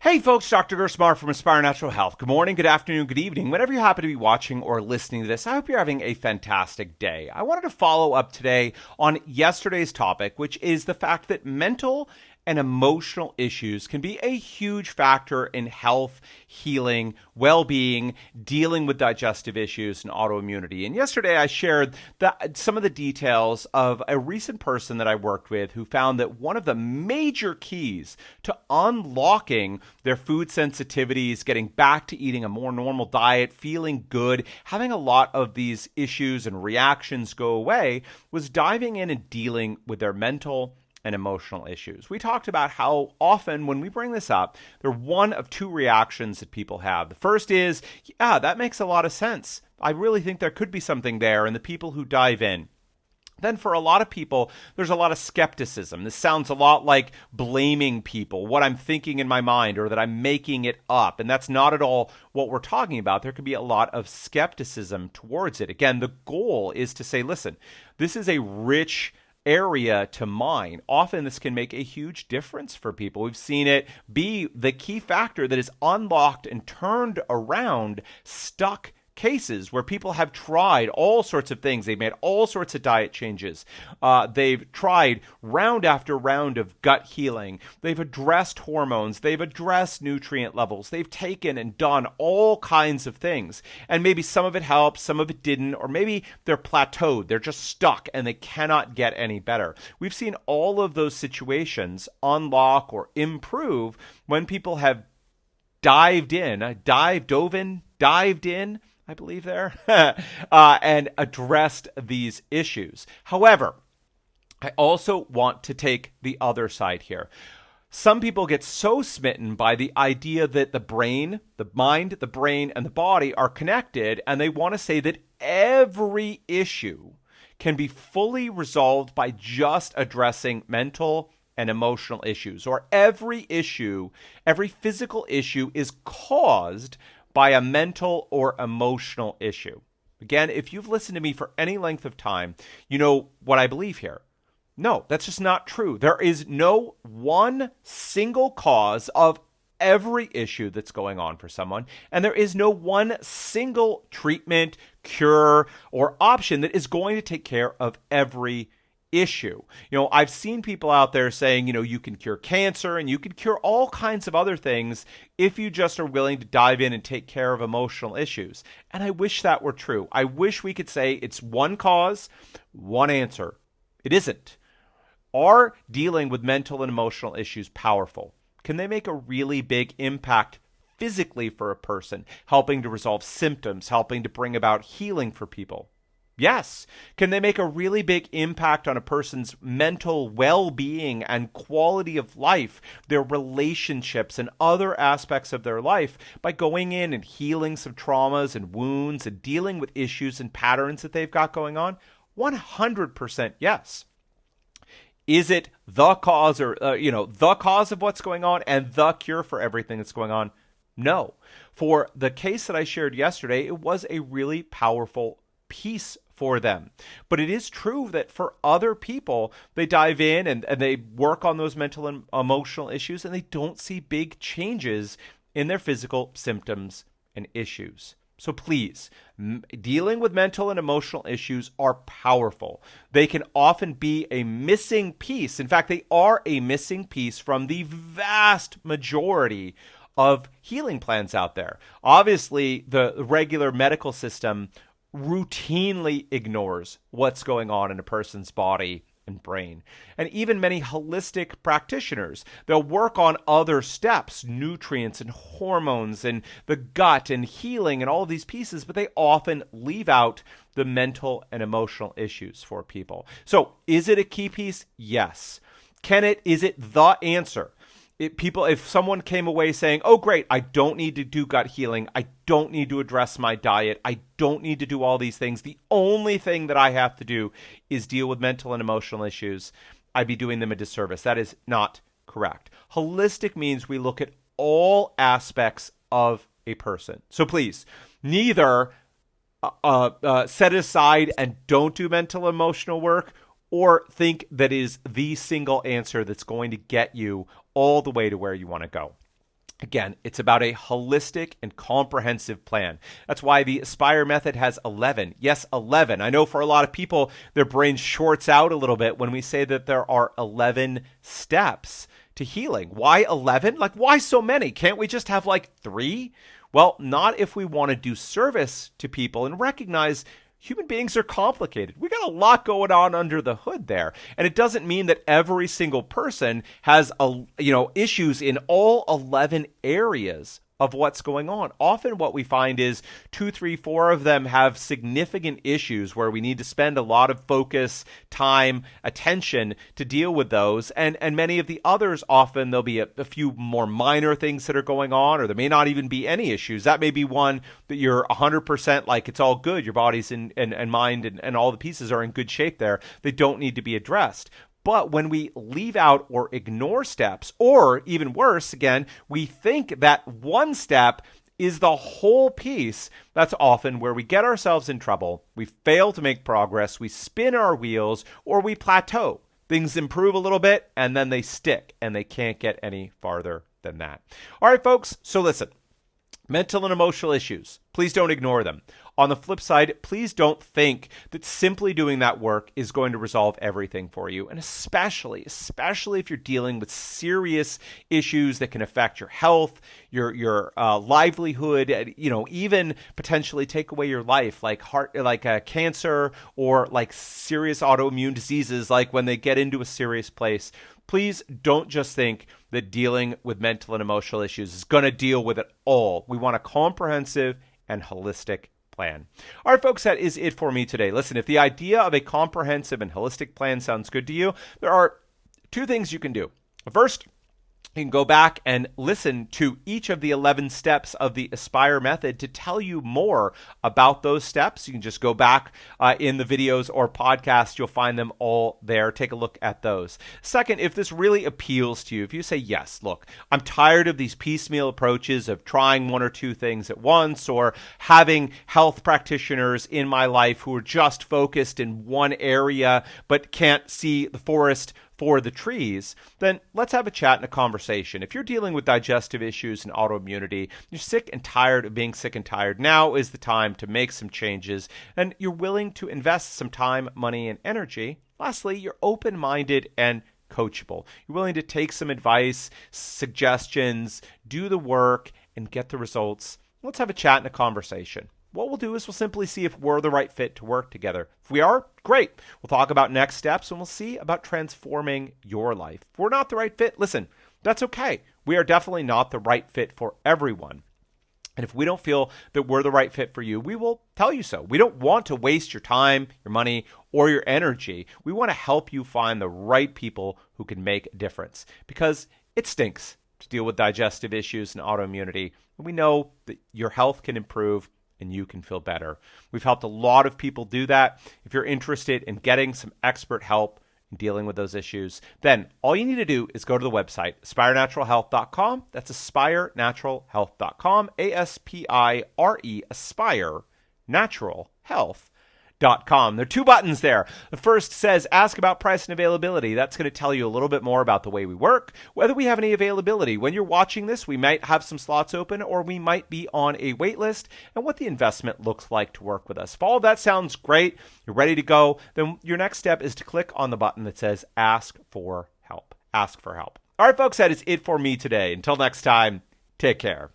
Hey folks, Dr. Gerstmar from Aspire Natural Health. Good morning, good afternoon, good evening. Whenever you happen to be watching or listening to this, I hope you're having a fantastic day. I wanted to follow up today on yesterday's topic, which is the fact that mental and emotional issues can be a huge factor in health, healing, well-being, dealing with digestive issues and autoimmunity. And yesterday I shared some of the details of a recent person that I worked with who found that one of the major keys to unlocking their food sensitivities, getting back to eating a more normal diet, feeling good, having a lot of these issues and reactions go away, was diving in and dealing with their mental and emotional issues. We talked about how often when we bring this up, they're one of two reactions that people have. The first is, yeah, that makes a lot of sense. I really think there could be something there, and the people who dive in. Then for a lot of people, there's a lot of skepticism. This sounds a lot like blaming people, what I'm thinking in my mind, or that I'm making it up. And that's not at all what we're talking about. There could be a lot of skepticism towards it. Again, the goal is to say, listen, this is a rich area to mine. Often this can make a huge difference for people. We've seen it be the key factor that is unlocked and turned around stuck cases where people have tried all sorts of things. They've made all sorts of diet changes. They've tried round after round of gut healing. They've addressed hormones. They've addressed nutrient levels. They've taken and done all kinds of things. And maybe some of it helped, some of it didn't, or maybe they're plateaued. They're just stuck and they cannot get any better. We've seen all of those situations unlock or improve when people have dived in, I believe there, and addressed these issues. However, I also want to take the other side here. Some people get so smitten by the idea that the mind, the brain, and the body are connected, and they want to say that every issue can be fully resolved by just addressing mental and emotional issues, or every physical issue is caused by a mental or emotional issue. Again, if you've listened to me for any length of time, you know what I believe here. No, that's just not true. There is no one single cause of every issue that's going on for someone, and there is no one single treatment, cure, or option that is going to take care of every issue. I've seen people out there saying, you can cure cancer and you can cure all kinds of other things if you just are willing to dive in and take care of emotional issues. And I wish that were true. I wish we could say it's one cause, one answer. It isn't. Are dealing with mental and emotional issues powerful? Can they make a really big impact physically for a person, helping to resolve symptoms, helping to bring about healing for people? Yes. Can they make a really big impact on a person's mental well-being and quality of life, their relationships and other aspects of their life by going in and healing some traumas and wounds and dealing with issues and patterns that they've got going on? 100% yes. Is it the cause or, the cause of what's going on and the cure for everything that's going on? No. For the case that I shared yesterday, it was a really powerful piece for them. But it is true that for other people, they dive in and they work on those mental and emotional issues and they don't see big changes in their physical symptoms and issues. So please, dealing with mental and emotional issues are powerful. They can often be a missing piece. In fact, they are a missing piece from the vast majority of healing plans out there. Obviously, the regular medical system routinely ignores what's going on in a person's body and brain. And even many holistic practitioners, they'll work on other steps, nutrients and hormones and the gut and healing and all of these pieces, but they often leave out the mental and emotional issues for people. So is it a key piece? Yes. Is it the answer? If someone came away saying, oh, great, I don't need to do gut healing. I don't need to address my diet. I don't need to do all these things. The only thing that I have to do is deal with mental and emotional issues. I'd be doing them a disservice. That is not correct. Holistic means we look at all aspects of a person. So please, neither set aside and don't do mental emotional work, or think that is the single answer that's going to get you all the way to where you want to go. Again, it's about a holistic and comprehensive plan. That's why the Aspire method has 11. Yes, 11. I know for a lot of people, their brain shorts out a little bit when we say that there are 11 steps to healing. Why 11? Like, why so many? Can't we just have like 3? Well, not if we want to do service to people and recognize human beings are complicated. We got a lot going on under the hood there. And it doesn't mean that every single person has issues in all 11 areas of what's going on. Often what we find is 2, 3, 4 of them have significant issues where we need to spend a lot of focus, time, attention to deal with those. And many of the others, often there'll be a few more minor things that are going on, or there may not even be any issues. That may be one that you're 100% like it's all good. Your body's and mind and all the pieces are in good shape there. They don't need to be addressed. But when we leave out or ignore steps, or even worse, again, we think that one step is the whole piece, that's often where we get ourselves in trouble. We fail to make progress, we spin our wheels, or we plateau. Things improve a little bit, and then they stick, and they can't get any farther than that. All right, folks, so listen. Mental and emotional issues, please don't ignore them. On the flip side, please don't think that simply doing that work is going to resolve everything for you. And especially if you're dealing with serious issues that can affect your health, your livelihood, even potentially take away your life, like cancer or like serious autoimmune diseases, like when they get into a serious place. Please don't just think that dealing with mental and emotional issues is going to deal with it all. We want a comprehensive and holistic plan. All right, folks, that is it for me today. Listen, if the idea of a comprehensive and holistic plan sounds good to you, there are 2 things you can do. First, you can go back and listen to each of the 11 steps of the Aspire method to tell you more about those steps. You can just go back in the videos or podcasts. You'll find them all there. Take a look at those. Second, if this really appeals to you, if you say, yes, look, I'm tired of these piecemeal approaches of trying 1 or 2 things at once, or having health practitioners in my life who are just focused in one area but can't see the forest for the trees, then let's have a chat and a conversation. If you're dealing with digestive issues and autoimmunity, you're sick and tired of being sick and tired, now is the time to make some changes, and you're willing to invest some time, money, and energy. Lastly, you're open-minded and coachable. You're willing to take some advice, suggestions, do the work, and get the results. Let's have a chat and a conversation. What we'll do is we'll simply see if we're the right fit to work together. If we are, great. We'll talk about next steps, and we'll see about transforming your life. If we're not the right fit, listen, that's okay. We are definitely not the right fit for everyone. And if we don't feel that we're the right fit for you, we will tell you so. We don't want to waste your time, your money, or your energy. We want to help you find the right people who can make a difference, because it stinks to deal with digestive issues and autoimmunity. And we know that your health can improve and you can feel better. We've helped a lot of people do that. If you're interested in getting some expert help in dealing with those issues, then all you need to do is go to the website, aspirenaturalhealth.com. That's aspirenaturalhealth.com, ASPIRE, Aspire Natural Health. .com. There are 2 buttons there. The first says ask about price and availability. That's going to tell you a little bit more about the way we work, whether we have any availability. When you're watching this, we might have some slots open, or we might be on a wait list, and what the investment looks like to work with us. If all of that sounds great, you're ready to go, then your next step is to click on the button that says ask for help. Ask for help. All right, folks, that is it for me today. Until next time, take care.